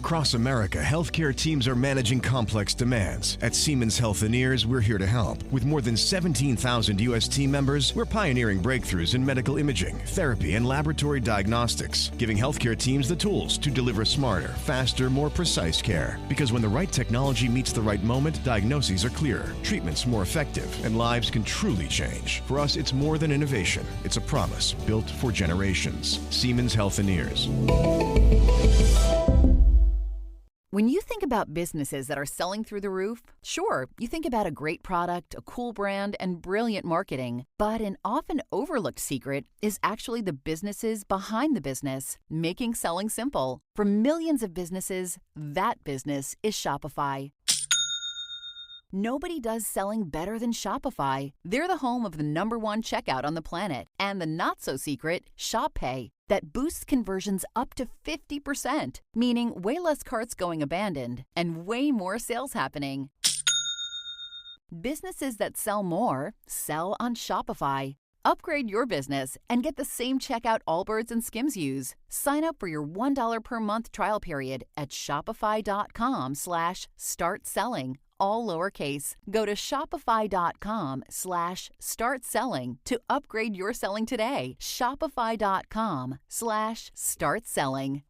Across America, healthcare teams are managing complex demands. At Siemens Healthineers, we're here to help. With more than 17,000 U.S. team members, we're pioneering breakthroughs in medical imaging, therapy, and laboratory diagnostics, giving healthcare teams the tools to deliver smarter, faster, more precise care. Because when the right technology meets the right moment, diagnoses are clearer, treatments more effective, and lives can truly change. For us, it's more than innovation. It's a promise built for generations. Siemens Healthineers. When you think about businesses that are selling through the roof, sure, you think about a great product, a cool brand, and brilliant marketing. But an often overlooked secret is actually the businesses behind the business, making selling simple. For millions of businesses, that business is Shopify. Nobody does selling better than Shopify. They're the home of the #1 checkout on the planet and the not-so-secret Shop Pay that boosts conversions up to 50%, meaning way less carts going abandoned and way more sales happening. Businesses that sell more sell on Shopify. Upgrade your business and get the same checkout Allbirds and Skims use. Sign up for your $1 per month trial period at shopify.com/start selling. All lowercase. Go to shopify.com/start selling to upgrade your selling today. Shopify.com/start selling.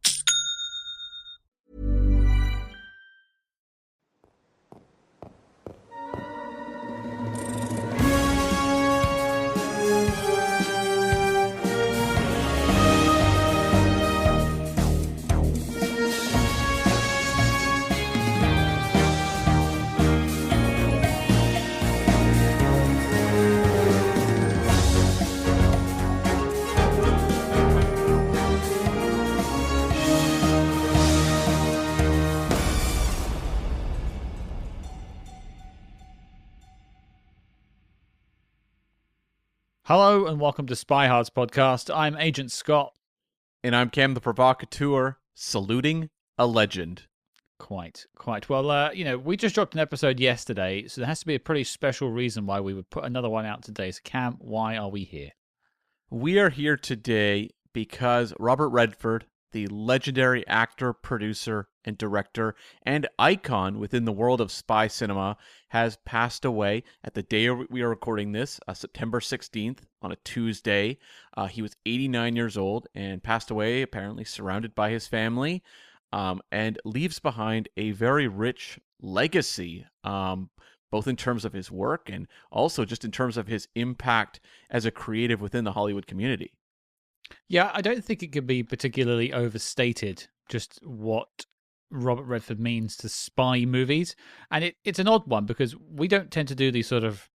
Hello and welcome to SpyHards Podcast. I'm Agent Scott. And I'm Cam the Provocateur, saluting a legend. Quite. Well, we just dropped an episode yesterday, so there has to be a pretty special reason why we would put another one out today. So Cam, why are we here? We are here today because Robert Redford, the legendary actor, producer, and director, and icon within the world of spy cinema, has passed away at the day we are recording this, September 16th, on a Tuesday. He was 89 years old and passed away, apparently surrounded by his family, and leaves behind a very rich legacy, both in terms of his work and also just in terms of his impact as a creative within the Hollywood community. Yeah, I don't think it could be particularly overstated just what Robert Redford means to spy movies. And it's an odd one because we don't tend to do these sort of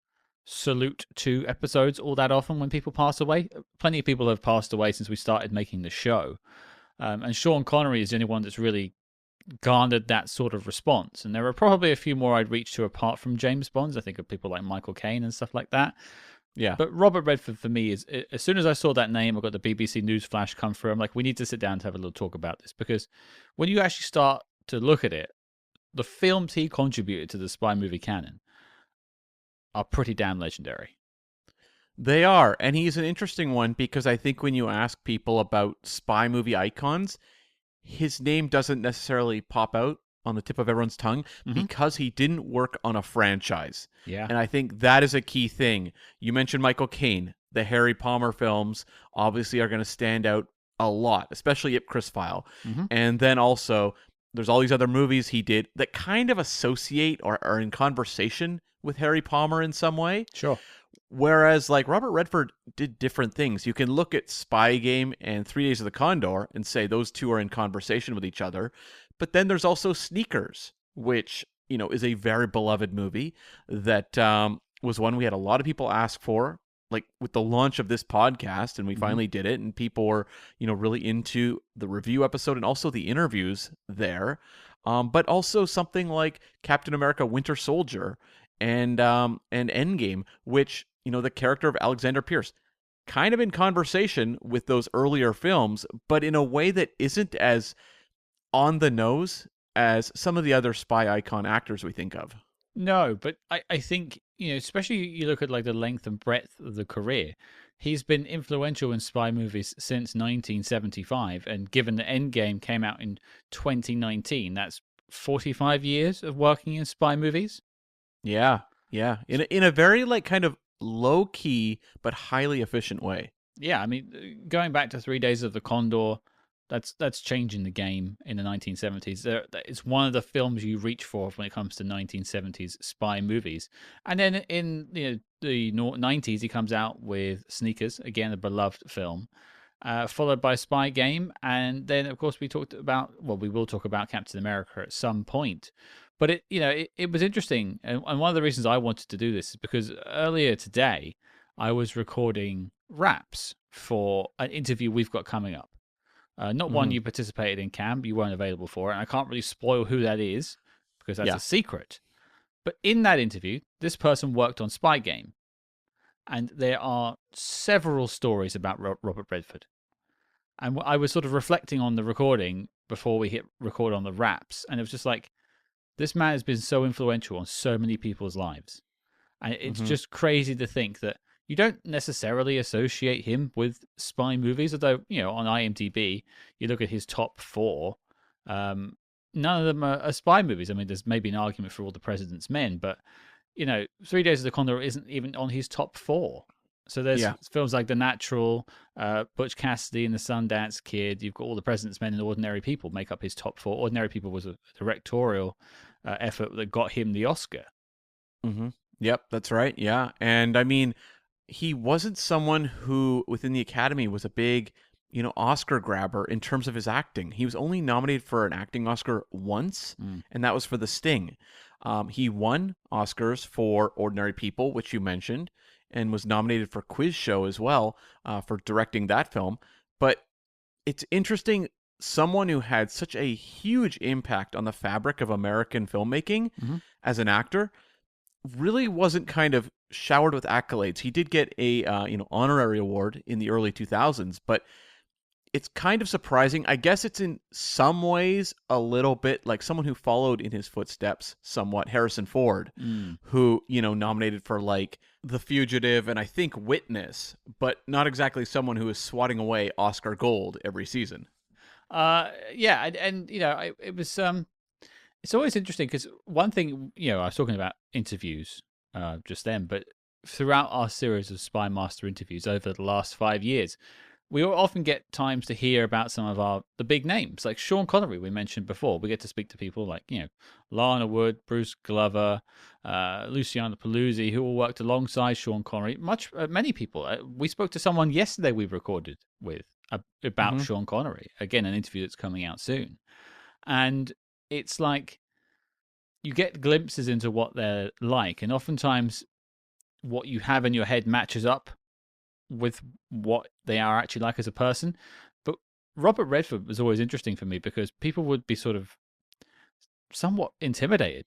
salute to episodes all that often when people pass away. Plenty of people have passed away since we started making the show. And Sean Connery is the only one that's really garnered that sort of response. And there are probably a few more I'd reach to apart from James Bonds. I think of people like Michael Caine and stuff like that. Yeah. But Robert Redford, for me, is as soon as I saw that name, I got the BBC News flash come through. I'm like, we need to sit down to have a little talk about this. Because when you actually start to look at it, the films he contributed to the spy movie canon are pretty damn legendary. They are. And he's an interesting one because I think when you ask people about spy movie icons, his name doesn't necessarily pop out on the tip of everyone's tongue because he didn't work on a franchise. Yeah. And I think that is a key thing. You mentioned Michael Caine. The Harry Palmer films obviously are going to stand out a lot, especially Ipcris File. And then also, there's all these other movies he did that kind of associate or are in conversation with Harry Palmer in some way. Sure. Whereas, like, Robert Redford did different things. You can look at Spy Game and 3 Days of the Condor and say those two are in conversation with each other. But then there's also Sneakers, which, is a very beloved movie that was one we had a lot of people ask for, like with the launch of this podcast, and we finally did it, and people were, really into the review episode and also the interviews there. But also something like Captain America Winter Soldier and Endgame, which, the character of Alexander Pierce, kind of in conversation with those earlier films, but in a way that isn't as on the nose as some of the other spy icon actors we think of. No, but I think especially you look at like the length and breadth of the career. He's been influential in spy movies since 1975, and given that Endgame came out in 2019, that's 45 years of working in spy movies. Yeah, yeah. In a very like kind of low key but highly efficient way. Yeah, I mean, going back to 3 Days of the Condor, that's changing the game in the 1970s. It's one of the films you reach for when it comes to 1970s spy movies. And then in the 90s, he comes out with Sneakers, again a beloved film, followed by Spy Game, and then of course we will talk about Captain America at some point. But it was interesting, and one of the reasons I wanted to do this is because earlier today I was recording raps for an interview we've got coming up. Not one you participated in, Cam. You weren't available for it. And I can't really spoil who that is because that's a secret. But in that interview, this person worked on Spy Game. And there are several stories about Robert Redford. And I was sort of reflecting on the recording before we hit record on the raps. And it was just like, this man has been so influential on so many people's lives. And it's just crazy to think that you don't necessarily associate him with spy movies, although, on IMDb, you look at his top 4, none of them are spy movies. I mean, there's maybe an argument for All the President's Men, but, 3 Days of the Condor isn't even on his top 4. So there's films like The Natural, Butch Cassidy and the Sundance Kid. You've got All the President's Men and Ordinary People make up his top 4. Ordinary People was a directorial effort that got him the Oscar. Yep, that's right. Yeah. And I mean, he wasn't someone who within the Academy was a big, Oscar grabber in terms of his acting. He was only nominated for an acting Oscar once, and that was for The Sting. He won Oscars for Ordinary People, which you mentioned, and was nominated for Quiz Show as well for directing that film. But it's interesting, someone who had such a huge impact on the fabric of American filmmaking as an actor really wasn't kind of showered with accolades. He did get a honorary award in the early 2000s, but it's kind of surprising. I guess it's in some ways a little bit like someone who followed in his footsteps somewhat, Harrison Ford, who, nominated for like The Fugitive and I think Witness, but not exactly someone who is swatting away Oscar gold every season. It was it's always interesting because one thing, I was talking about interviews just then, but throughout our series of Spy Master interviews over the last 5 years, we often get times to hear about some of the big names, like Sean Connery we mentioned before. We get to speak to people like, Lana Wood, Bruce Glover, Luciano Paluzzi, who all worked alongside Sean Connery. Many people. We spoke to someone yesterday we recorded with about Sean Connery. Again, an interview that's coming out soon. And it's like you get glimpses into what they're like, and oftentimes what you have in your head matches up with what they are actually like as a person. But Robert Redford was always interesting for me because people would be sort of somewhat intimidated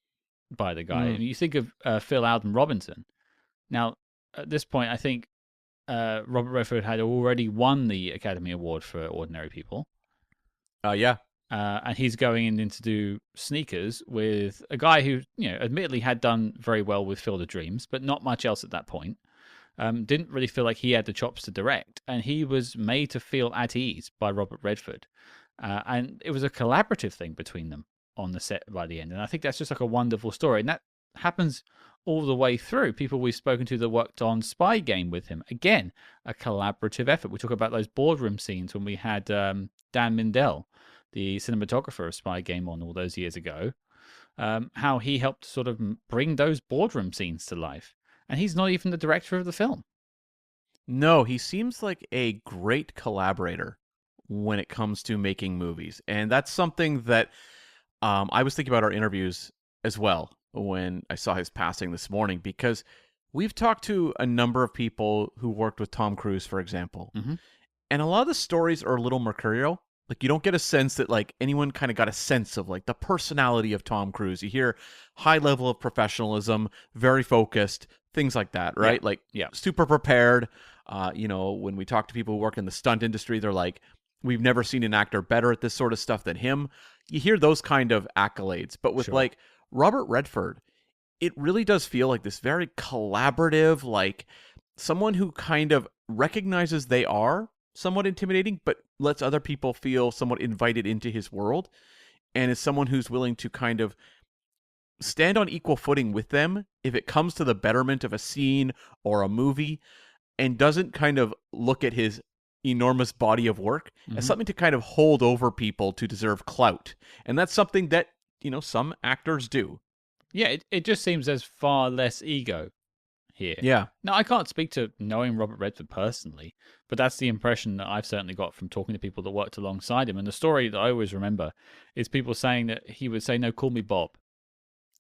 by the guy. I mean, you think of Phil Alden Robinson. Now, at this point, I think Robert Redford had already won the Academy Award for Ordinary People. Yeah. And he's going in to do Sneakers with a guy who, admittedly had done very well with Field of Dreams, but not much else at that point. Didn't really feel like he had the chops to direct, and he was made to feel at ease by Robert Redford. And it was a collaborative thing between them on the set by the end. And I think that's just like a wonderful story. And that happens all the way through. People we've spoken to that worked on Spy Game with him. Again, a collaborative effort. We talk about those boardroom scenes when we had Dan Mindell, the cinematographer of Spy Game, on all those years ago, how he helped sort of bring those boardroom scenes to life. And he's not even the director of the film. No, he seems like a great collaborator when it comes to making movies. And that's something that I was thinking about our interviews as well when I saw his passing this morning, because we've talked to a number of people who worked with Tom Cruise, for example. And a lot of the stories are a little mercurial. Like, you don't get a sense that, like, anyone kind of got a sense of, like, the personality of Tom Cruise. You hear high level of professionalism, very focused, things like that, right? Super prepared. When we talk to people who work in the stunt industry, they're like, we've never seen an actor better at this sort of stuff than him. You hear those kind of accolades. But with, like, Robert Redford, it really does feel like this very collaborative, like someone who kind of recognizes they are somewhat intimidating, but lets other people feel somewhat invited into his world, and is someone who's willing to kind of stand on equal footing with them if it comes to the betterment of a scene or a movie, and doesn't kind of look at his enormous body of work as something to kind of hold over people to deserve clout. And that's something that, some actors do. Yeah, it just seems there's far less ego here. Yeah. Now, I can't speak to knowing Robert Redford personally, but that's the impression that I've certainly got from talking to people that worked alongside him. And the story that I always remember is people saying that he would say, "No, call me Bob."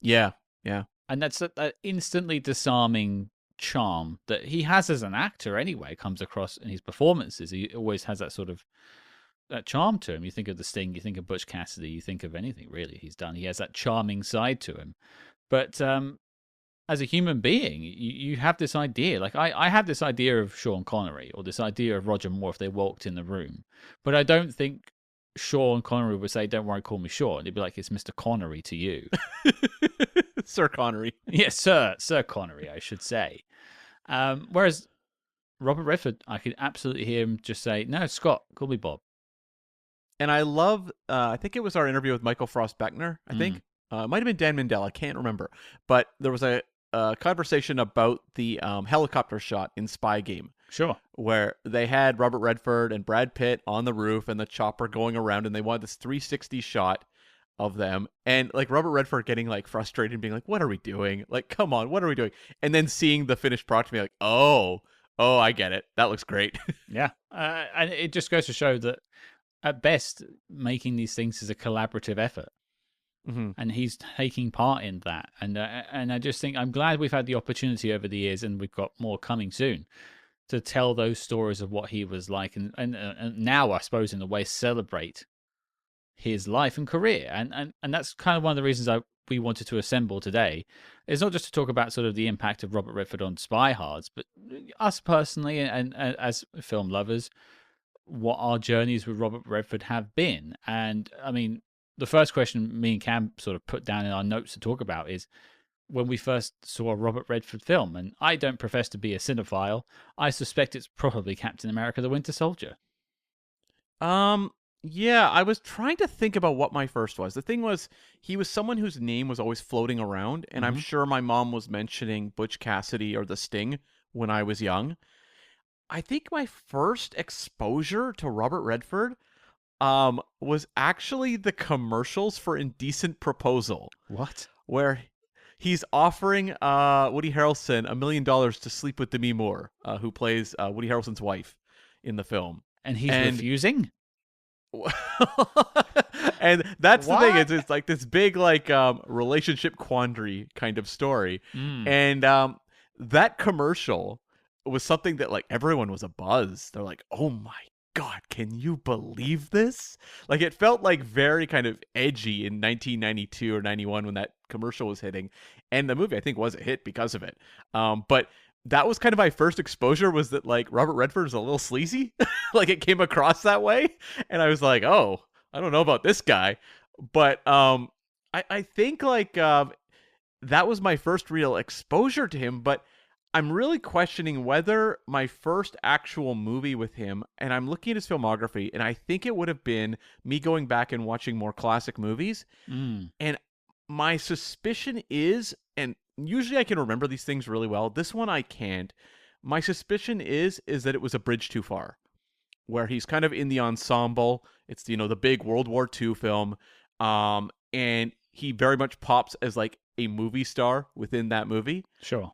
Yeah. Yeah. And that's that instantly disarming charm that he has as an actor anyway, comes across in his performances. He always has that sort of that charm to him. You think of The Sting, you think of Butch Cassidy, you think of anything really he's done. He has that charming side to him. But as a human being, you have this idea. Like I have this idea of Sean Connery or this idea of Roger Moore if they walked in the room. But I don't think Sean Connery would say, "Don't worry, call me Sean." It'd be like, "It's Mr. Connery to you." Sir Connery. Yes, Sir Connery, I should say. Whereas Robert Redford, I could absolutely hear him just say, "No, Scott, call me Bob." And I love, I think it was our interview with Michael Frost Beckner, I think. It might have been Dan Mindell, I can't remember. But there was a conversation about the helicopter shot in Spy Game. Sure. Where they had Robert Redford and Brad Pitt on the roof and the chopper going around, and they wanted this 360 shot of them. And like Robert Redford getting like frustrated and being like, "What are we doing? Like, come on, what are we doing?" And then seeing the finished product and be like, oh, I get it. That looks great. Yeah. And it just goes to show that at best, making these things is a collaborative effort. And he's taking part in that. And I just think I'm glad we've had the opportunity over the years, and we've got more coming soon, to tell those stories of what he was like. And now, I suppose, in a way, celebrate his life and career. And that's kind of one of the reasons we wanted to assemble today. It's not just to talk about sort of the impact of Robert Redford on SpyHards, but us personally and as film lovers, what our journeys with Robert Redford have been. And I mean, the first question me and Cam sort of put down in our notes to talk about is when we first saw a Robert Redford film. And I don't profess to be a cinephile. I suspect it's probably Captain America: The Winter Soldier. Yeah, I was trying to think about what my first was. The thing was, he was someone whose name was always floating around, and I'm sure my mom was mentioning Butch Cassidy or The Sting when I was young. I think my first exposure to Robert Redford was actually the commercials for Indecent Proposal. What? Where he's offering Woody Harrelson $1 million to sleep with Demi Moore, who plays Woody Harrelson's wife in the film. And he's refusing? And that's the thing, it's like this big like relationship quandary kind of story. And that commercial was something that like everyone was abuzz. They're like, "Oh my God, can you believe this?" Like it felt like very kind of edgy in 1992 or 91 when that commercial was hitting, and the movie I think was a hit because of it. But that was kind of my first exposure, was that like Robert Redford is a little sleazy. Like it came across that way, and I was like, "Oh, I don't know about this guy." But I think like that was my first real exposure to him. But I'm really questioning whether my first actual movie with him, and I'm looking at his filmography, and I think it would have been me going back and watching more classic movies. And my suspicion is, and usually I can remember these things really well, this one I can't. My suspicion is that it was A Bridge Too Far, where he's kind of in the ensemble. It's, the big World War II film. And he very much pops as like a movie star within that movie. Sure.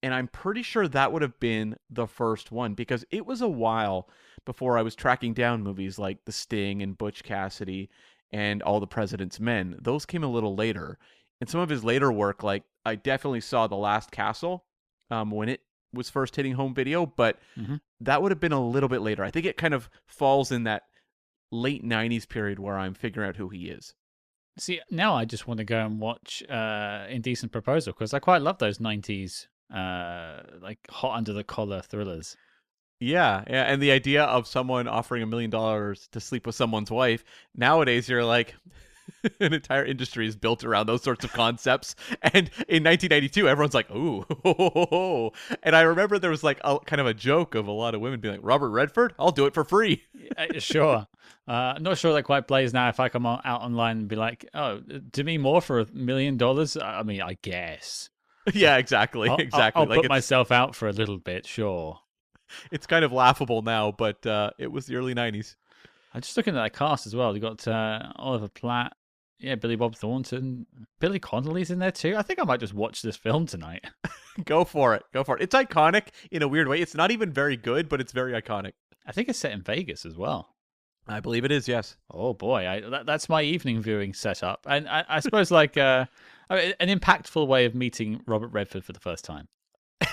And I'm pretty sure that would have been the first one, because it was a while before I was tracking down movies like The Sting and Butch Cassidy and All the President's Men. Those came a little later. And some of his later work, like I definitely saw The Last Castle when it was first hitting home video, but that would have been a little bit later. I think it kind of falls in that late 90s period where I'm figuring out who he is. See, now I just want to go and watch Indecent Proposal, because I quite love those 90s like hot under the collar thrillers. Yeah, and the idea of someone offering $1 million to sleep with someone's wife, nowadays you're like, An entire industry is built around those sorts of concepts. And in 1992, everyone's like, "Ooh," and I remember there was like a kind of a joke of a lot of women being like, "Robert Redford, I'll do it for free." Sure. I'm not sure that quite plays now if I come out online and be like, oh, do me more for $1 million? I mean, I guess. Yeah, exactly, exactly. I'll like put myself out for a little bit, sure. it's kind of laughable now, but it was the early 90s. I'm just looking at that cast as well. You got Oliver Platt, yeah, Billy Bob Thornton, Billy Connolly's in there too. I think I might just watch this film tonight. Go for it. Go for it. It's iconic in a weird way. It's not even very good, but it's very iconic. I think it's set in Vegas as well. I believe it is, yes. Oh boy, that's my evening viewing setup, and I suppose like an impactful way of meeting Robert Redford for the first time.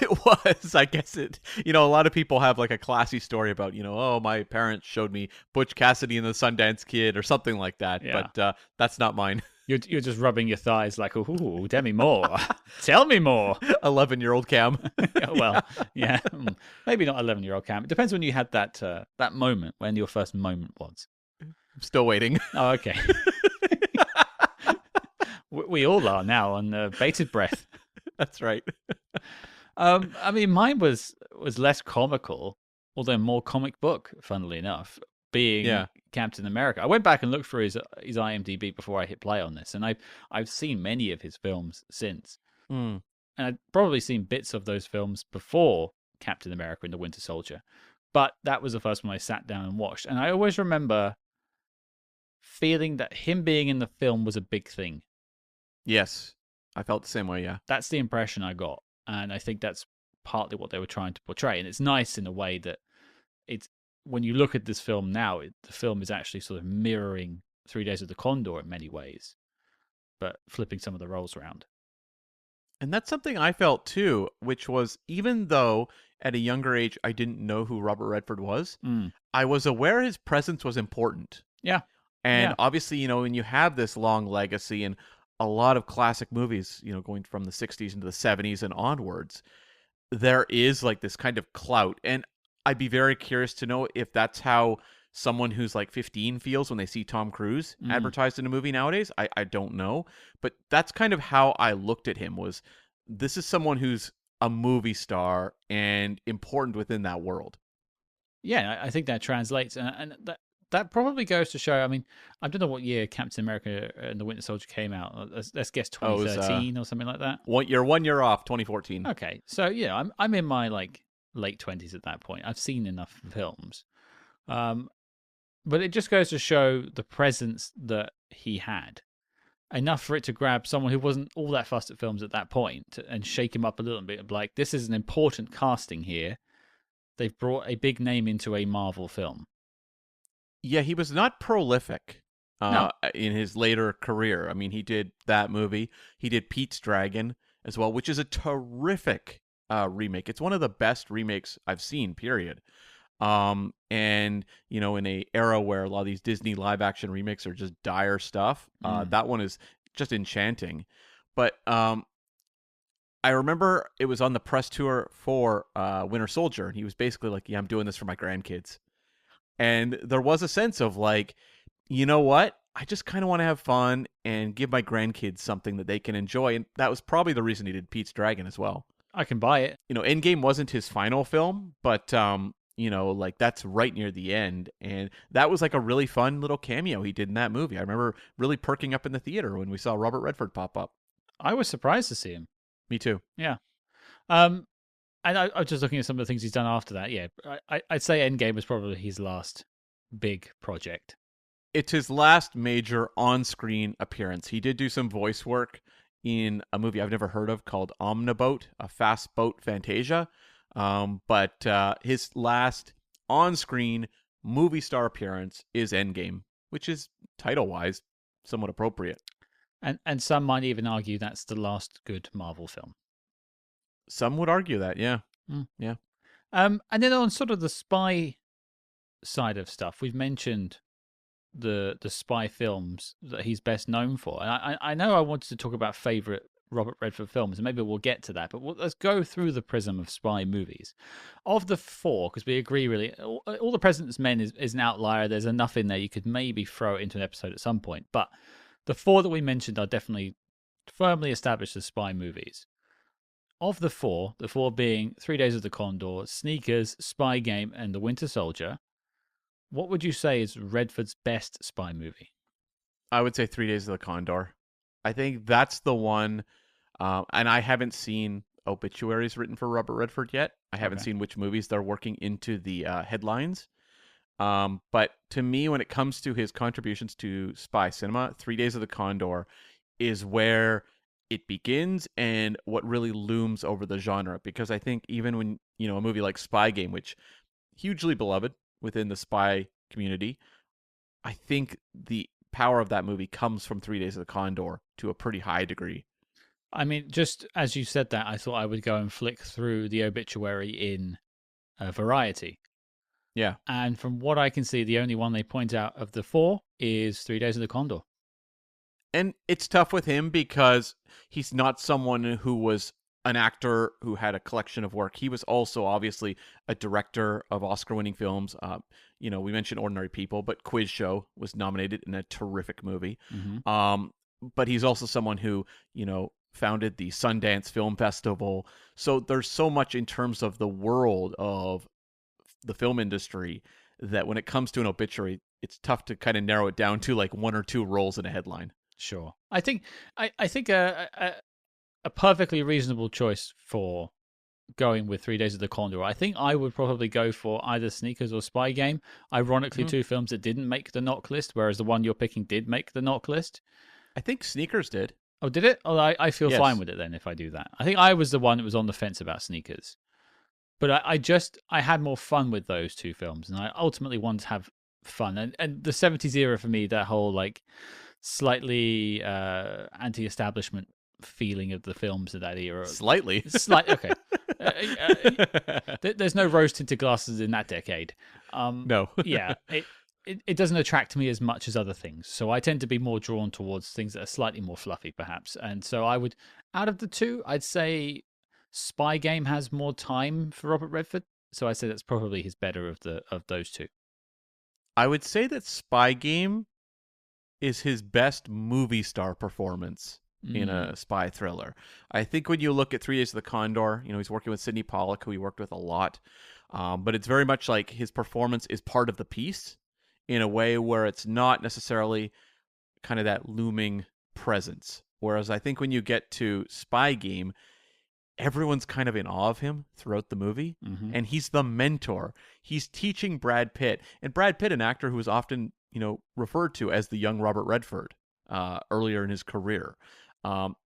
It was, I guess it, a lot of people have like a classy story about, oh, my parents showed me Butch Cassidy and the Sundance Kid or something like that. Yeah. But that's not mine. You're just rubbing your thighs like, ooh, Demi Moore. Tell me more. 11-year-old Cam. Well, yeah, maybe not 11-year-old Cam. It depends when you had that moment, when your first moment was. I'm still waiting. Oh, okay. We all are now on bated breath. That's right. I mean, mine was less comical, although more comic book, funnily enough, being Captain America. I went back and looked for his IMDb before I hit play on this, and I've seen many of his films since. Mm. And I'd probably seen bits of those films before Captain America and the Winter Soldier. But that was the first one I sat down and watched. And I always remember feeling that him being in the film was a big thing. Yes, I felt the same way, yeah. That's the impression I got. And I think that's partly what they were trying to portray. And it's nice in a way that it's, when you look at this film now, the film is actually sort of mirroring 3 Days of the Condor in many ways, but flipping some of the roles around. And that's something I felt too, which was, even though at a younger age I didn't know who Robert Redford was, I was aware his presence was important. Yeah. And obviously, when you have this long legacy and a lot of classic movies, going from the 60s into the 70s and onwards, there is like this kind of clout. And I'd be very curious to know if that's how someone who's like 15 feels when they see Tom Cruise advertised in a movie nowadays. I don't know. But that's kind of how I looked at him, was this is someone who's a movie star and important within that world. Yeah, I think that translates. And that probably goes to show, I mean, I don't know what year Captain America and the Winter Soldier came out. Let's guess 2013 or something like that. You're 1 year off, 2014. Okay, so yeah, I'm in my like late 20s at that point. I've seen enough films, but it just goes to show the presence that he had, enough for it to grab someone who wasn't all that fussed at films at that point and shake him up a little bit. Like, this is an important casting here. They've brought a big name into a Marvel film. Yeah, he was not prolific No. in his later career. I mean, he did that movie. He did Pete's Dragon as well, which is a terrific remake. It's one of the best remakes I've seen, period. And, in a era where a lot of these Disney live-action remakes are just dire stuff, that one is just enchanting. But I remember it was on the press tour for Winter Soldier, and he was basically like, yeah, I'm doing this for my grandkids. And there was a sense of like, you know what? I just kind of want to have fun and give my grandkids something that they can enjoy. And that was probably the reason he did Pete's Dragon as well. I can buy it. Endgame wasn't his final film, but, like that's right near the end. And that was like a really fun little cameo he did in that movie. I remember really perking up in the theater when we saw Robert Redford pop up. I was surprised to see him. Me too. Yeah. And I was just looking at some of the things he's done after that. Yeah, I'd say Endgame was probably his last big project. It's his last major on-screen appearance. He did do some voice work in a movie I've never heard of called Omniboat, a fast boat Fantasia. But his last on-screen movie star appearance is Endgame, which is title-wise somewhat appropriate. And some might even argue that's the last good Marvel film. Some would argue that, yeah. Yeah. And then on sort of the spy side of stuff, we've mentioned the spy films that he's best known for. And I know I wanted to talk about favorite Robert Redford films, and maybe we'll get to that, but let's go through the prism of spy movies. Of the four, because we agree really, All the President's Men is an outlier. There's enough in there you could maybe throw it into an episode at some point. But the four that we mentioned are definitely firmly established as spy movies. Of the four being 3 Days of the Condor, Sneakers, Spy Game, and The Winter Soldier, what would you say is Redford's best spy movie? I would say 3 Days of the Condor. I think that's the one, and I haven't seen obituaries written for Robert Redford yet. I haven't seen which movies they're working into the headlines. But to me, when it comes to his contributions to spy cinema, 3 Days of the Condor is where it begins and what really looms over the genre. Because I think even when, a movie like Spy Game, which hugely beloved within the spy community, I think the power of that movie comes from 3 Days of the Condor to a pretty high degree. I mean, just as you said that, I thought I would go and flick through the obituary in Variety. Yeah. And from what I can see, the only one they point out of the four is 3 Days of the Condor. And it's tough with him because he's not someone who was an actor who had a collection of work. He was also obviously a director of Oscar-winning films. We mentioned Ordinary People, but Quiz Show was nominated in a terrific movie. Mm-hmm. But he's also someone who, founded the Sundance Film Festival. So there's so much in terms of the world of the film industry that when it comes to an obituary, it's tough to kind of narrow it down to like one or two roles in a headline. Sure. I think a perfectly reasonable choice for going with 3 Days of the Condor. I think I would probably go for either Sneakers or Spy Game. Ironically, two films that didn't make the knock list, whereas the one you're picking did make the knock list. I think Sneakers did. Oh, did it? Oh, I feel Yes. fine with it then if I do that. I think I was the one that was on the fence about Sneakers. But I had more fun with those two films, and I ultimately wanted to have fun. And the 70s era for me, that whole like slightly anti-establishment feeling of the films of that era. Slightly. Okay. There's no rose-tinted glasses in that decade. No. Yeah. It doesn't attract me as much as other things. So I tend to be more drawn towards things that are slightly more fluffy, perhaps. And so out of the two, I'd say Spy Game has more time for Robert Redford. So I'd say that's probably his better of those two. I would say that Spy Game is his best movie star performance in a spy thriller. I think when you look at 3 Days of the Condor, he's working with Sidney Pollack, who he worked with a lot. But it's very much like his performance is part of the piece in a way where it's not necessarily kind of that looming presence. Whereas I think when you get to Spy Game, everyone's kind of in awe of him throughout the movie. Mm-hmm. And he's the mentor. He's teaching Brad Pitt. And Brad Pitt, an actor who was often, referred to as the young Robert Redford earlier in his career.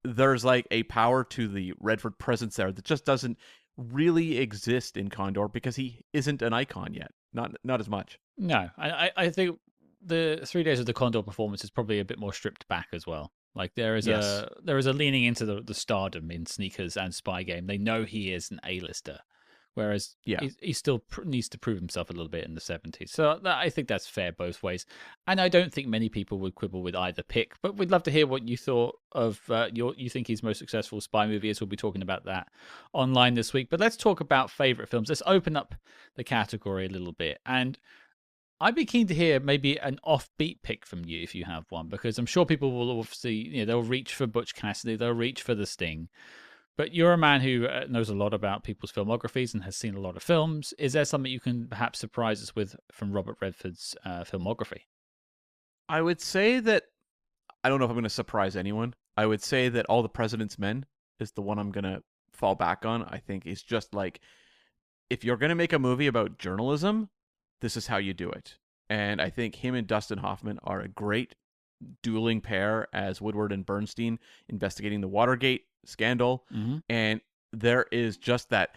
There's like a power to the Redford presence there that just doesn't really exist in Condor because he isn't an icon yet. Not as much. No, I think the 3 Days of the Condor performance is probably a bit more stripped back as well. Like there is a leaning into the stardom in Sneakers and Spy Game. They know he is an A-lister, whereas he still needs to prove himself a little bit in the 70s. So I think that's fair both ways. And I don't think many people would quibble with either pick, but we'd love to hear what you thought of you think his most successful spy movie is. We'll be talking about that online this week. But let's talk about favorite films. Let's open up the category a little bit. And I'd be keen to hear maybe an offbeat pick from you if you have one, because I'm sure people will obviously, they'll reach for Butch Cassidy, they'll reach for The Sting. But you're a man who knows a lot about people's filmographies and has seen a lot of films. Is there something you can perhaps surprise us with from Robert Redford's filmography? I would say that, I don't know if I'm going to surprise anyone. I would say that All the President's Men is the one I'm going to fall back on. I think is just like, if you're going to make a movie about journalism, this is how you do it. And I think him and Dustin Hoffman are a great dueling pair as Woodward and Bernstein investigating the Watergate scandal. Mm-hmm. And there is just that,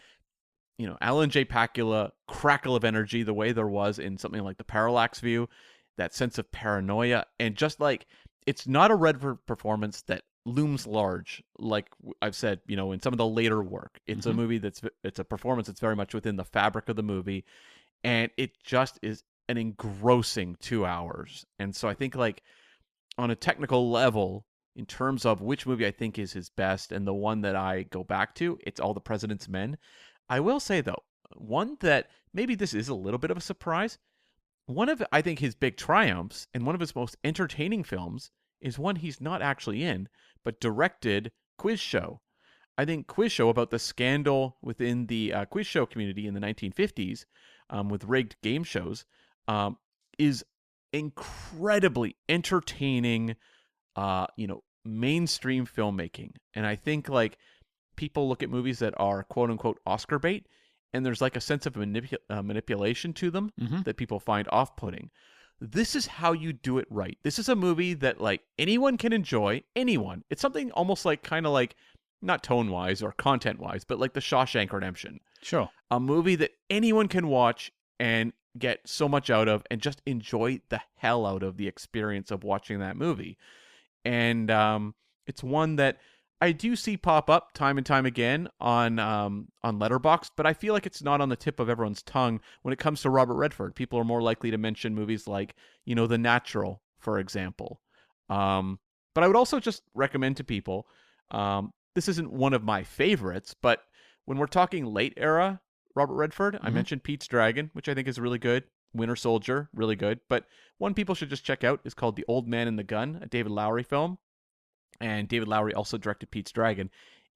Alan J. Pakula crackle of energy, the way there was in something like The Parallax View, that sense of paranoia. And just like, it's not a Redford performance that looms large, like I've said, in some of the later work. It's a movie it's a performance that's very much within the fabric of the movie. And it just is an engrossing 2 hours. And so I think like on a technical level, in terms of which movie I think is his best and the one that I go back to, it's All the President's Men. I will say though, one that maybe this is a little bit of a surprise, one of I think his big triumphs and one of his most entertaining films is one he's not actually in, but directed Quiz Show. I think Quiz Show, about the scandal within the quiz show community in the 1950s with rigged game shows, is incredibly entertaining, mainstream filmmaking. And I think like people look at movies that are quote unquote Oscar bait, and there's like a sense of manipulation to them that people find off-putting. This is how you do it right. This is a movie that like anyone can enjoy. Anyone. It's something almost like kind of like not tone-wise or content-wise, but like The Shawshank Redemption. Sure. A movie that anyone can watch and get so much out of and just enjoy the hell out of the experience of watching that movie. And it's one that I do see pop up time and time again on Letterboxd, but I feel like it's not on the tip of everyone's tongue when it comes to Robert Redford. People are more likely to mention movies like, The Natural, for example. But I would also just recommend to people, this isn't one of my favorites, but when we're talking late era Robert Redford, I mentioned Pete's Dragon, which I think is really good. Winter Soldier, really good. But one people should just check out is called The Old Man and the Gun, a David Lowery film. And David Lowery also directed Pete's Dragon.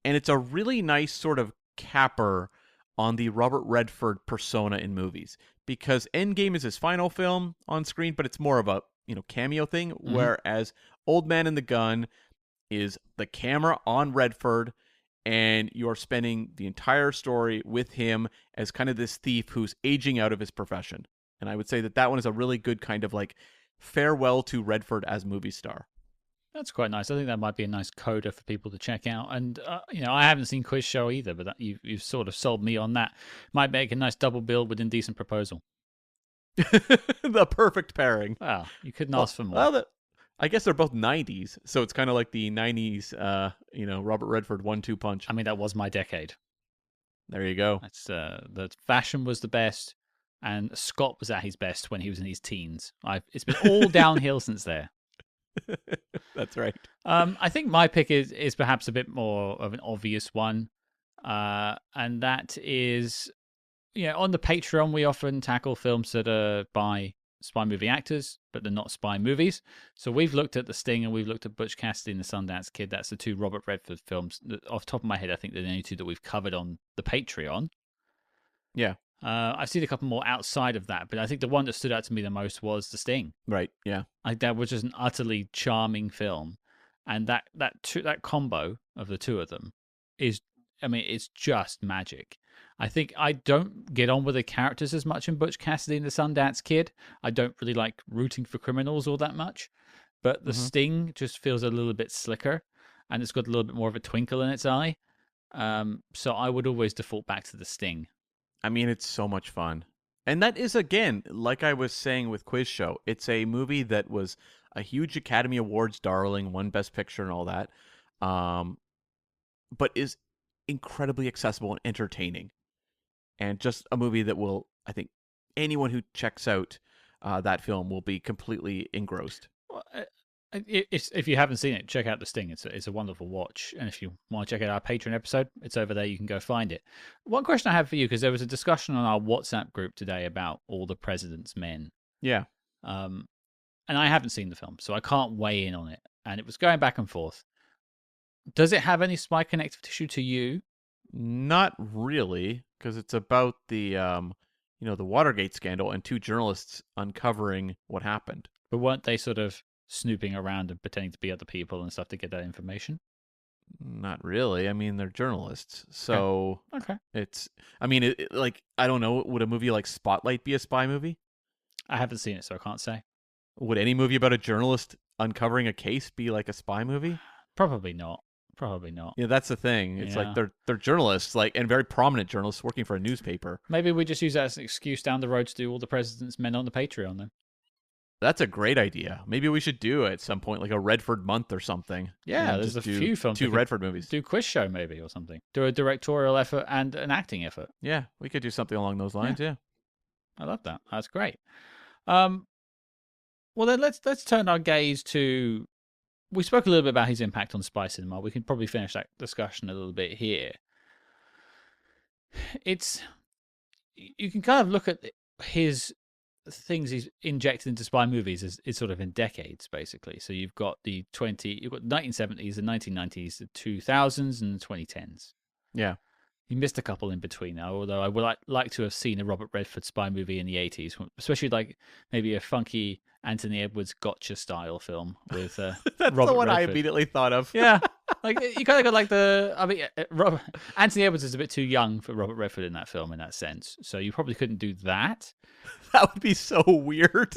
And it's a really nice sort of capper on the Robert Redford persona in movies. Because Endgame is his final film on screen, but it's more of a cameo thing. Whereas Old Man and the Gun is the camera on Redford, and you're spending the entire story with him as kind of this thief who's aging out of his profession. And I would say that one is a really good kind of like farewell to Redford as movie star. That's quite nice. I think that might be a nice coda for people to check out. And, I haven't seen Quiz Show either, but you've sort of sold me on that. Might make a nice double bill with Indecent Proposal. The perfect pairing. Wow, you couldn't ask for more. Well, I guess they're both 90s, so it's kind of like the 90s, Robert Redford 1-2 punch. I mean, that was my decade. There you go. That's the fashion was the best, and Scott was at his best when he was in his teens. It's been all downhill since there. That's right. I think my pick is perhaps a bit more of an obvious one, and that is, on the Patreon we often tackle films that are by spy movie actors, but they're not spy movies. So we've looked at The Sting and we've looked at Butch Cassidy and the Sundance Kid. That's the two Robert Redford films. Off the top of my head, I think they're the only two that we've covered on the Patreon. Yeah. I've seen a couple more outside of that, but I think the one that stood out to me the most was The Sting. Right, yeah. That was just an utterly charming film. And that combo of the two of them is, it's just magic. I think I don't get on with the characters as much in Butch Cassidy and the Sundance Kid. I don't really like rooting for criminals all that much. But The Sting just feels a little bit slicker, and it's got a little bit more of a twinkle in its eye. So I would always default back to The Sting. It's so much fun. And that is, again, like I was saying with Quiz Show, it's a movie that was a huge Academy Awards darling, won Best Picture and all that, but is incredibly accessible and entertaining. And just a movie that will, I think, anyone who checks out that film will be completely engrossed. Well, if you haven't seen it, check out The Sting. It's a wonderful watch. And if you want to check out our Patreon episode, it's over there. You can go find it. One question I have for you, because there was a discussion on our WhatsApp group today about All the President's Men. Yeah. And I haven't seen the film, so I can't weigh in on it. And it was going back and forth. Does it have any spy connective tissue to you? Not really, because it's about the the Watergate scandal and two journalists uncovering what happened. But weren't they sort of snooping around and pretending to be other people and stuff to get that information? Not really. They're journalists, so okay. It's. I don't know. Would a movie like Spotlight be a spy movie? I haven't seen it, so I can't say. Would any movie about a journalist uncovering a case be like a spy movie? Probably not. Probably not. Yeah, that's the thing. It's like they're journalists, and very prominent journalists working for a newspaper. Maybe we just use that as an excuse down the road to do All the President's Men on the Patreon then. That's a great idea. Maybe we should do it at some point, like a Redford month or something. Yeah, there's a few films. 2 Redford movies. Do Quiz Show maybe or something. Do a directorial effort and an acting effort. Yeah, we could do something along those lines. Yeah. I love that. That's great. Well, then let's turn our gaze to. We spoke a little bit about his impact on spy cinema. We can probably finish that discussion a little bit here. You can kind of look at his things he's injected into spy movies is sort of in decades, basically. So you've got you've got 1970s, the 1990s, the 2000s, and the 2010s. Yeah. You missed a couple in between now, although I would like to have seen a Robert Redford spy movie in the 80s, especially like maybe a funky Anthony Edwards gotcha style film with That's Robert the one I Redford. immediately thought of. Yeah, like you kind of got like Anthony Edwards is a bit too young for Robert Redford in that film in that sense, so you probably couldn't do that. That would be so weird.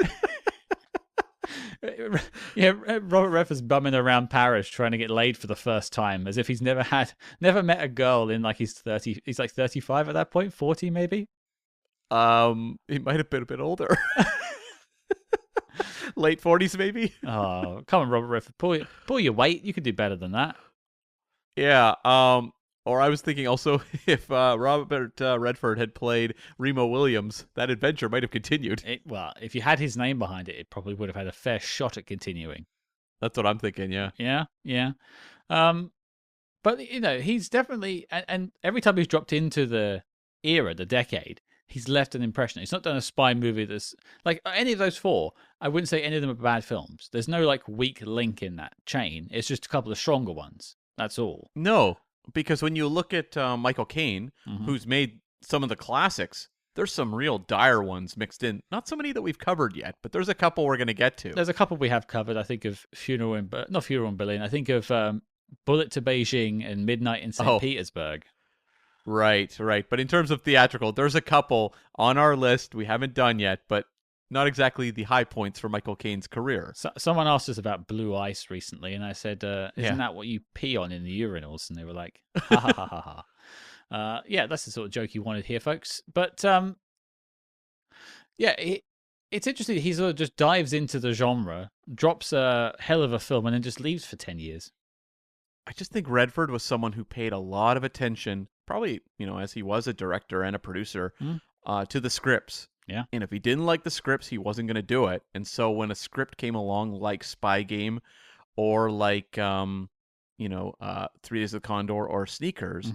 Yeah, Robert Redford's bumming around Paris trying to get laid for the first time, as if he's never met a girl in like he's 30. He's like 35 at that point, 40 maybe. He might have been a bit older. Late 40s, maybe. Oh, come on, Robert Redford, pull your weight. You could do better than that. Yeah. Or I was thinking also if Robert Redford had played Remo Williams, that adventure might have continued. Well, if you had his name behind it, it probably would have had a fair shot at continuing. That's what I'm thinking. Yeah. Yeah. But he's definitely, and every time he's dropped into the era, the decade, he's left an impression. He's not done a spy movie that's like any of those four. I wouldn't say any of them are bad films. There's no like weak link in that chain. It's just a couple of stronger ones. That's all. No. Because when you look at Michael Caine, who's made some of the classics, there's some real dire ones mixed in. Not so many that we've covered yet, but there's a couple we're going to get to. There's a couple we have covered. I think of not Funeral in Berlin. I think of Bullet to Beijing and Midnight in St. Petersburg. Right. But in terms of theatrical, there's a couple on our list we haven't done yet, but not exactly the high points for Michael Caine's career. So, someone asked us about Blue Ice recently, and I said, isn't that what you pee on in the urinals? And they were like, ha ha ha ha ha. Yeah, that's the sort of joke you wanted here, folks. But yeah, it's interesting. He sort of just dives into the genre, drops a hell of a film, and then just leaves for 10 years. I just think Redford was someone who paid a lot of attention, probably, as he was a director and a producer, to the scripts. Yeah. And if he didn't like the scripts, he wasn't going to do it. And so when a script came along like Spy Game or like, 3 Days of the Condor or Sneakers,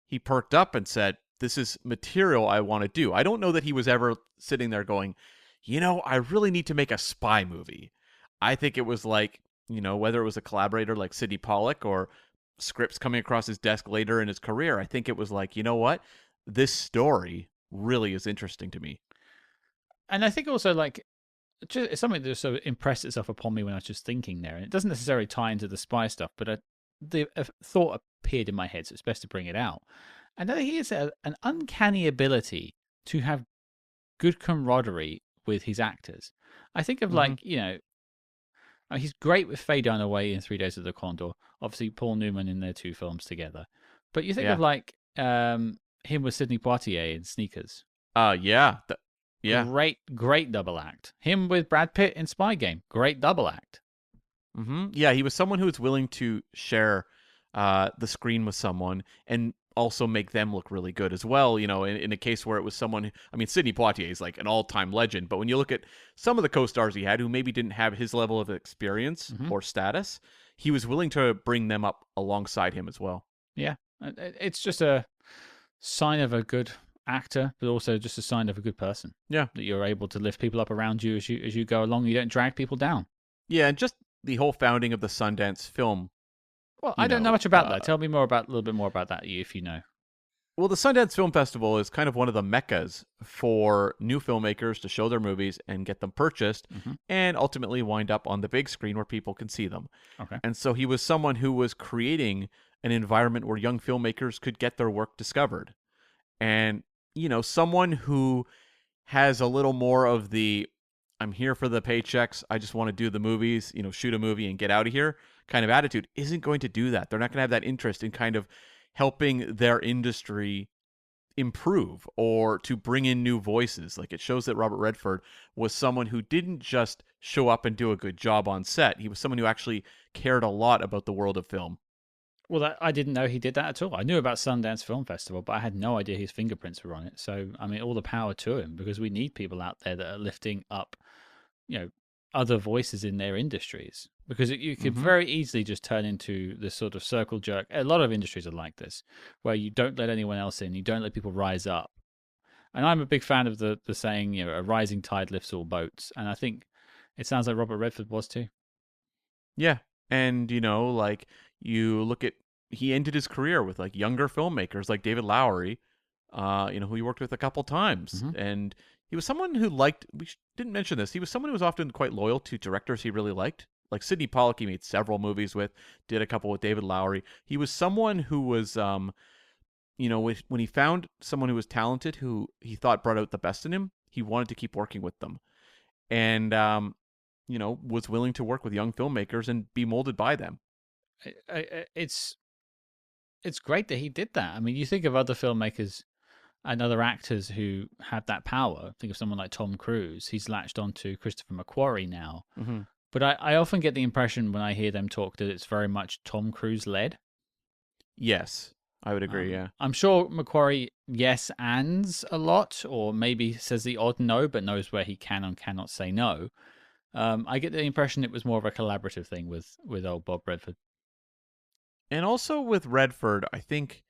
he perked up and said, this is material I want to do. I don't know that he was ever sitting there going, I really need to make a spy movie. I think it was like, whether it was a collaborator like Sidney Pollack or scripts coming across his desk later in his career, I think it was like, you know what? This story really is interesting to me. And I think also, like, it's something that sort of impressed itself upon me when I was just thinking there. And it doesn't necessarily tie into the spy stuff, but a thought appeared in my head, so it's best to bring it out. And that he has an uncanny ability to have good camaraderie with his actors. I think of, like, he's great with Faye Dunaway in 3 Days of the Condor. Obviously, Paul Newman in their 2 films together. But you think of, like, him with Sidney Poitier in Sneakers. Yeah. Yeah. Great double act. Him with Brad Pitt in Spy Game. Great double act. Yeah, he was someone who was willing to share the screen with someone and also make them look really good as well. In a case where it was someone, Sidney Poitier is like an all-time legend, but when you look at some of the co-stars he had who maybe didn't have his level of experience or status, he was willing to bring them up alongside him as well. Yeah, it's just a sign of a good actor, but also just a sign of a good person. Yeah, that you're able to lift people up around you as you go along. You don't drag people down. Yeah, and just the whole founding of the Sundance Film. Well, I don't know much about that. Tell me a little bit more about that, if you know. Well, the Sundance Film Festival is kind of one of the meccas for new filmmakers to show their movies and get them purchased and ultimately wind up on the big screen where people can see them. Okay. And so he was someone who was creating an environment where young filmmakers could get their work discovered. And, someone who has a little more of the, I'm here for the paychecks, I just want to do the movies, shoot a movie and get out of here kind of attitude isn't going to do that. They're not going to have that interest in kind of helping their industry improve or to bring in new voices. Like, it shows that Robert Redford was someone who didn't just show up and do a good job on set. He was someone who actually cared a lot about the world of film. Well, I didn't know he did that at all. I knew about Sundance Film Festival, but I had no idea his fingerprints were on it. So, all the power to him, because we need people out there that are lifting up, other voices in their industries. Because you could very easily just turn into this sort of circle jerk. A lot of industries are like this, where you don't let anyone else in, you don't let people rise up. And I'm a big fan of the saying, a rising tide lifts all boats. And I think it sounds like Robert Redford was too. Yeah. And, like you look at, he ended his career with like younger filmmakers like David Lowery, who he worked with a couple times. Mm-hmm. And he was someone who liked, didn't mention this, he was someone who was often quite loyal to directors he really liked. Like Sidney Pollack, he made several movies with, did a couple with David Lowery. He was someone who was, when he found someone who was talented, who he thought brought out the best in him, he wanted to keep working with them. And, was willing to work with young filmmakers and be molded by them. It's great that he did that. I mean, you think of other filmmakers and other actors who have that power. Think of someone like Tom Cruise. He's latched onto Christopher McQuarrie now. Mm-hmm. But I often get the impression when I hear them talk that it's very much Tom Cruise led. Yes, I would agree, yeah. I'm sure McQuarrie yes ands a lot, or maybe says the odd no, but knows where he can and cannot say no. I get the impression it was more of a collaborative thing with old Bob Redford. And also with Redford, I think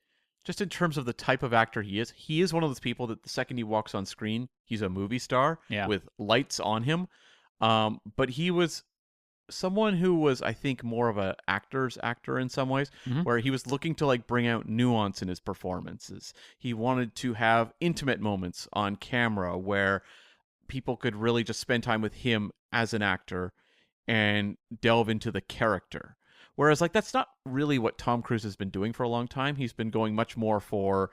just in terms of the type of actor he is one of those people that the second he walks on screen, he's a movie star with lights on him. But he was someone who was, I think, more of a actor's actor in some ways, where he was looking to like bring out nuance in his performances. He wanted to have intimate moments on camera where people could really just spend time with him as an actor and delve into the character. Whereas, like, that's not really what Tom Cruise has been doing for a long time. He's been going much more for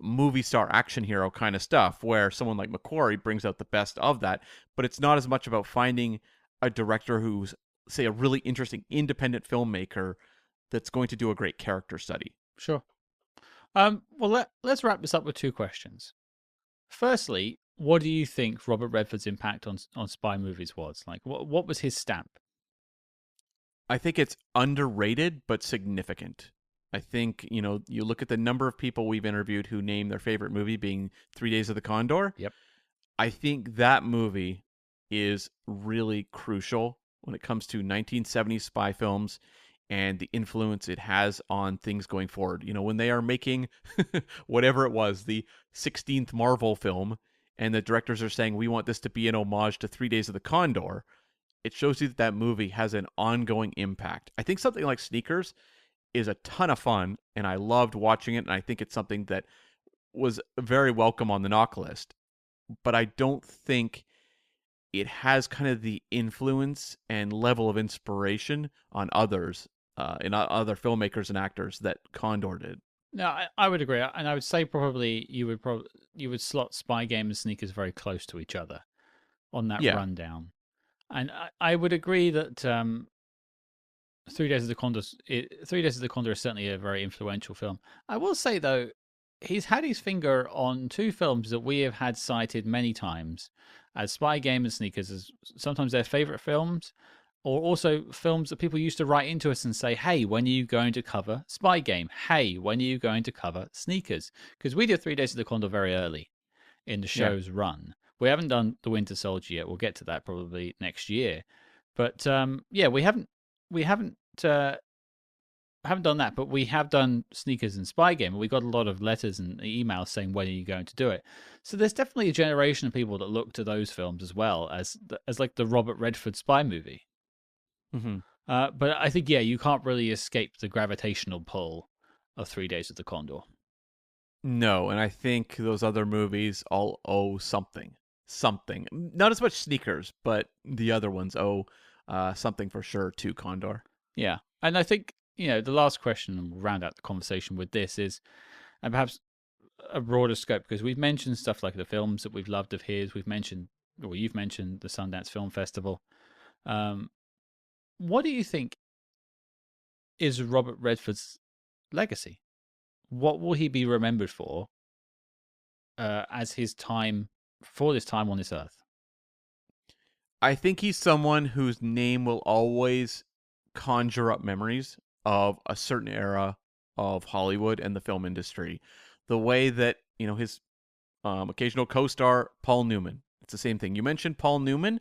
movie star action hero kind of stuff, where someone like McQuarrie brings out the best of that. But it's not as much about finding a director who's, say, a really interesting independent filmmaker that's going to do a great character study. Sure. Well, let's wrap this up with two questions. Firstly, what do you think Robert Redford's impact on spy movies was? Like, what was his stamp? I think it's underrated but significant. I think, you look at the number of people we've interviewed who name their favorite movie being 3 Days of the Condor. Yep. I think that movie is really crucial when it comes to 1970s spy films and the influence it has on things going forward. When they are making whatever it was, the 16th Marvel film, and the directors are saying, we want this to be an homage to 3 Days of the Condor, it shows you that movie has an ongoing impact. I think something like Sneakers is a ton of fun, and I loved watching it, and I think it's something that was very welcome on the knock list. But I don't think it has kind of the influence and level of inspiration on others, and other filmmakers and actors that Condor did. No, I would agree, and I would say probably you would slot Spy Game and Sneakers very close to each other on that rundown. And I would agree that 3 Days of the Condor, 3 Days of the Condor is certainly a very influential film. I will say, though, he's had his finger on two films that we have had cited many times as Spy Game and Sneakers as sometimes their favorite films, or also films that people used to write into us and say, hey, when are you going to cover Spy Game? Hey, when are you going to cover Sneakers? Because we did 3 Days of the Condor very early in the show's run. We haven't done The Winter Soldier yet. We'll get to that probably next year. But we haven't done that, but we have done Sneakers and Spy Game. We got a lot of letters and emails saying, when are you going to do it? So there's definitely a generation of people that look to those films as well as like the Robert Redford spy movie. Mm-hmm. But I think, you can't really escape the gravitational pull of 3 Days of the Condor. No, and I think those other movies all owe something. Not as much Sneakers, but the other ones owe something for sure to Condor. Yeah. And I think, the last question, and we'll round out the conversation with this, is, and perhaps a broader scope, because we've mentioned stuff like the films that we've loved of his. You've mentioned the Sundance Film Festival. What do you think is Robert Redford's legacy? What will he be remembered for as his time, for this time on this earth? I think he's someone whose name will always conjure up memories of a certain era of Hollywood and the film industry. The way that, his occasional co-star, Paul Newman. It's the same thing. You mentioned Paul Newman.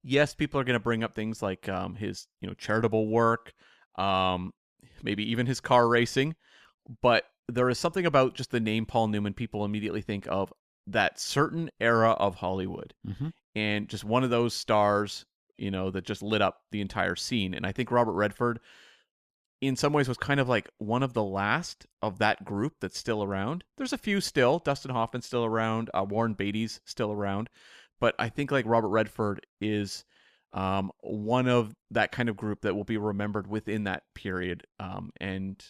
Yes, people are going to bring up things like his, charitable work, maybe even his car racing. But there is something about just the name Paul Newman. People immediately think of that certain era of Hollywood, and just one of those stars, that just lit up the entire scene. And I think Robert Redford, in some ways, was kind of like one of the last of that group that's still around. There's a few still. Dustin Hoffman's still around. Warren Beatty's still around. But I think like Robert Redford is one of that kind of group that will be remembered within that period. And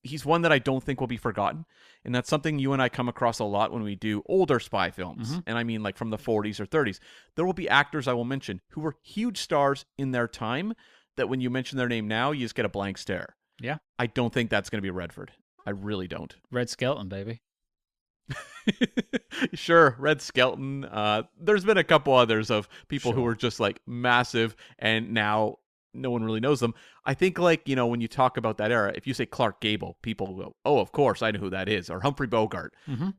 he's one that I don't think will be forgotten. And that's something you and I come across a lot when we do older spy films. And I mean like from the 40s or 30s. There will be actors I will mention who were huge stars in their time that when you mention their name now, you just get a blank stare. Yeah. I don't think that's going to be Redford. I really don't. Red Skelton, baby. Sure, Red Skelton. There's been a couple others of people who were just like massive, and now no one really knows them. I think like, when you talk about that era, if you say Clark Gable, people will go, oh, of course, I know who that is, or Humphrey Bogart.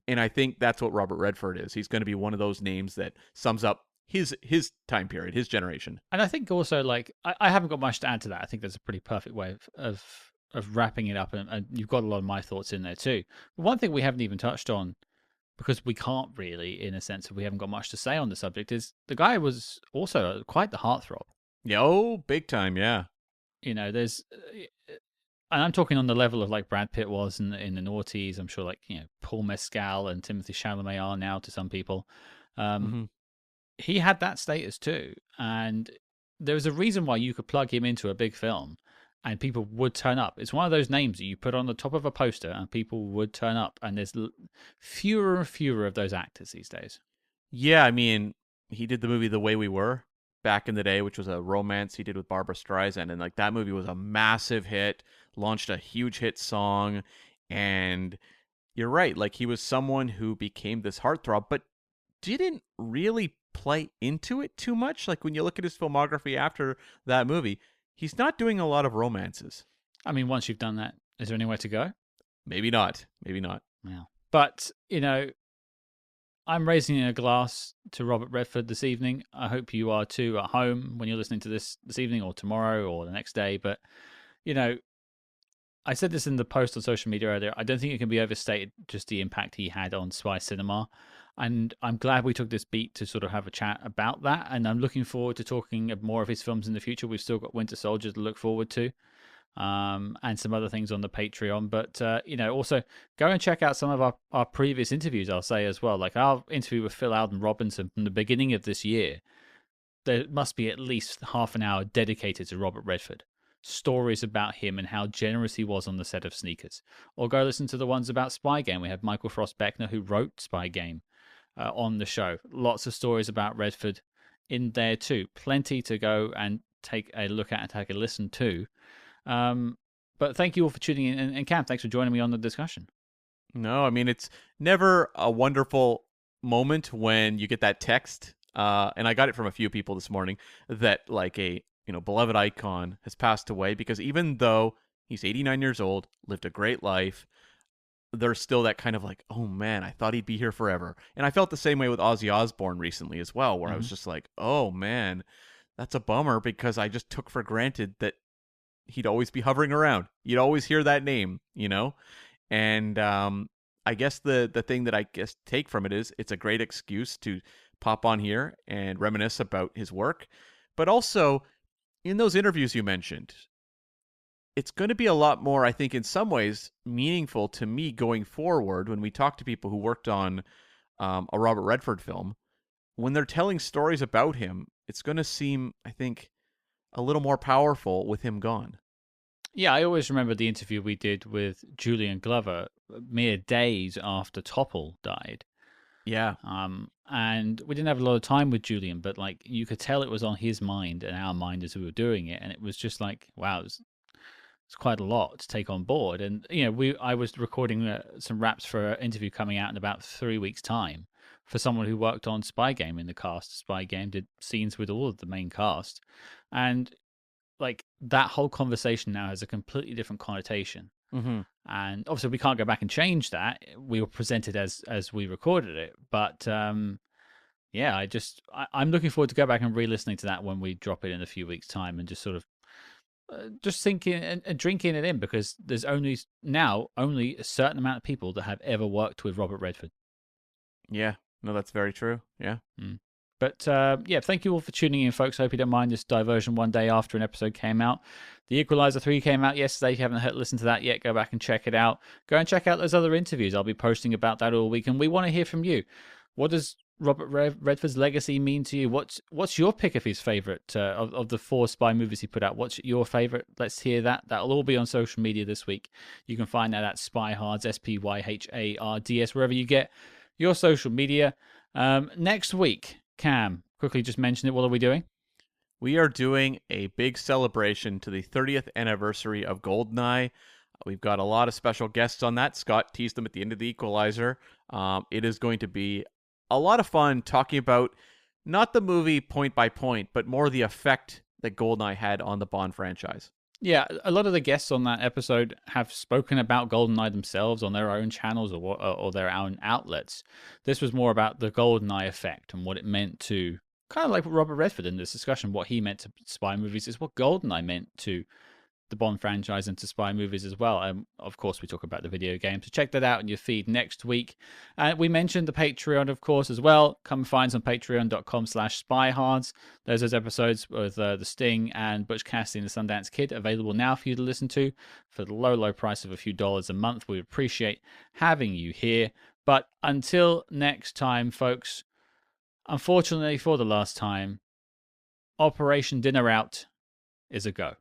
And I think that's what Robert Redford is. He's going to be one of those names that sums up his time period, his generation. And I think also, like, I haven't got much to add to that. I think that's a pretty perfect way of wrapping it up, and you've got a lot of my thoughts in there too. But one thing we haven't even touched on, because we can't really, in a sense, we haven't got much to say on the subject, is the guy was also quite the heartthrob. Yeah, oh, big time, yeah. There's, and I'm talking on the level of like Brad Pitt was in the noughties. I'm sure like, Paul Mescal and Timothée Chalamet are now to some people. He had that status too. And there was a reason why you could plug him into a big film and people would turn up. It's one of those names that you put on the top of a poster and people would turn up. And there's fewer and fewer of those actors these days. Yeah, I mean, he did the movie The Way We Were back in the day, which was a romance he did with Barbra Streisand. And like that movie was a massive hit, launched a huge hit song. And you're right, like he was someone who became this heartthrob, but didn't really play into it too much. Like when you look at his filmography after that movie, he's not doing a lot of romances. I mean, once you've done that, is there anywhere to go? Maybe not. Maybe not. Yeah. But, I'm raising a glass to Robert Redford this evening. I hope you are too at home when you're listening to this evening or tomorrow or the next day. But, I said this in the post on social media earlier. I don't think it can be overstated just the impact he had on spy cinema. And I'm glad we took this beat to sort of have a chat about that. And I'm looking forward to talking more of his films in the future. We've still got Winter Soldier to look forward to. And some other things on the Patreon. But, also go and check out some of our previous interviews, I'll say as well. Like our interview with Phil Alden Robinson from the beginning of this year. There must be at least half an hour dedicated to Robert Redford. Stories about him and how generous he was on the set of Sneakers. Or go listen to the ones about Spy Game. We have Michael Frost Beckner, who wrote Spy Game, on the show. Lots of stories about Redford in there too. Plenty to go and take a look at and take a listen to. But thank you all for tuning in. And Cam, thanks for joining me on the discussion. No, I mean, it's never a wonderful moment when you get that text. And I got it from a few people this morning that like a beloved icon has passed away, because even though he's 89 years old, lived a great life, there's still that kind of like, oh man, I thought he'd be here forever. And I felt the same way with Ozzy Osbourne recently as well, where I was just like, oh man, that's a bummer, because I just took for granted that he'd always be hovering around. You'd always hear that name, And I guess the thing that I guess take from it is it's a great excuse to pop on here and reminisce about his work. But also, in those interviews you mentioned, it's going to be a lot more, I think, in some ways, meaningful to me going forward when we talk to people who worked on a Robert Redford film. When they're telling stories about him, it's going to seem, I think, a little more powerful with him gone. Yeah, I always remember the interview we did with Julian Glover mere days after Topple died. Yeah. And we didn't have a lot of time with Julian, but like you could tell it was on his mind and our mind as we were doing it, and it was just like, wow, it's quite a lot to take on board. And I was recording some raps for an interview coming out in about 3 weeks' time for someone who worked on Spy Game in the cast. Spy Game did scenes with all of the main cast, and like that whole conversation now has a completely different connotation. And obviously we can't go back and change that. We were presented as we recorded it, but yeah, I'm looking forward to go back and re-listening to that when we drop it in a few weeks' time, and just sort of just thinking and drinking it in, because there's only a certain amount of people that have ever worked with Robert Redford. Yeah. No, that's very true. Yeah. But thank you all for tuning in, folks. Hope you don't mind this diversion one day after an episode came out. The Equalizer 3 came out yesterday. If you haven't listened to that yet, go back and check it out. Go and check out those other interviews. I'll be posting about that all week, and we want to hear from you. What does Robert Redford's legacy mean to you? What's your pick of his favorite of the 4 spy movies he put out? What's your favorite? Let's hear that. That'll all be on social media this week. You can find that at SpyHards, SpyHards, wherever you get your social media. Next week, Cam, quickly just mention it. What are we doing? We are doing a big celebration to the 30th anniversary of GoldenEye. We've got a lot of special guests on that. Scott teased them at the end of the Equalizer. It is going to be a lot of fun talking about not the movie point by point, but more the effect that GoldenEye had on the Bond franchise. Yeah, a lot of the guests on that episode have spoken about GoldenEye themselves on their own channels or their own outlets. This was more about the GoldenEye effect and what it meant to, kind of like Robert Redford in this discussion, what he meant to spy movies is what GoldenEye meant to the Bond franchise and to spy movies as well. And of course, we talk about the video game. So check that out in your feed next week. We mentioned the Patreon, of course, as well. Come find us on patreon.com/SpyHards. There's those episodes with The Sting and Butch Cassidy and the Sundance Kid available now for you to listen to for the low price of a few dollars a month. We appreciate having you here. But until next time, folks, unfortunately for the last time, Operation Dinner Out is a go.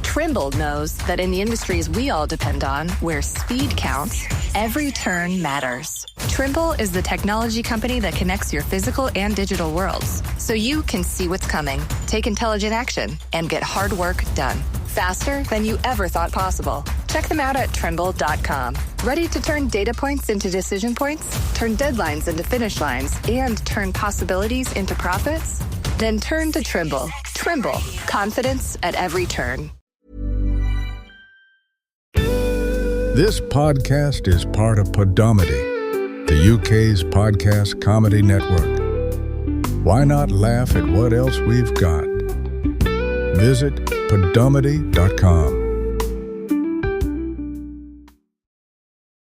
Trimble knows that in the industries we all depend on, where speed counts, every turn matters. Trimble is the technology company that connects your physical and digital worlds, so you can see what's coming, take intelligent action, and get hard work done faster than you ever thought possible. Check them out at Trimble.com. Ready to turn data points into decision points? Turn deadlines into finish lines? And turn possibilities into profits? Then turn to Trimble. Trimble. Confidence at every turn. This podcast is part of Podomedy, the UK's podcast comedy network. Why not laugh at what else we've got? Visit Podomedy.com.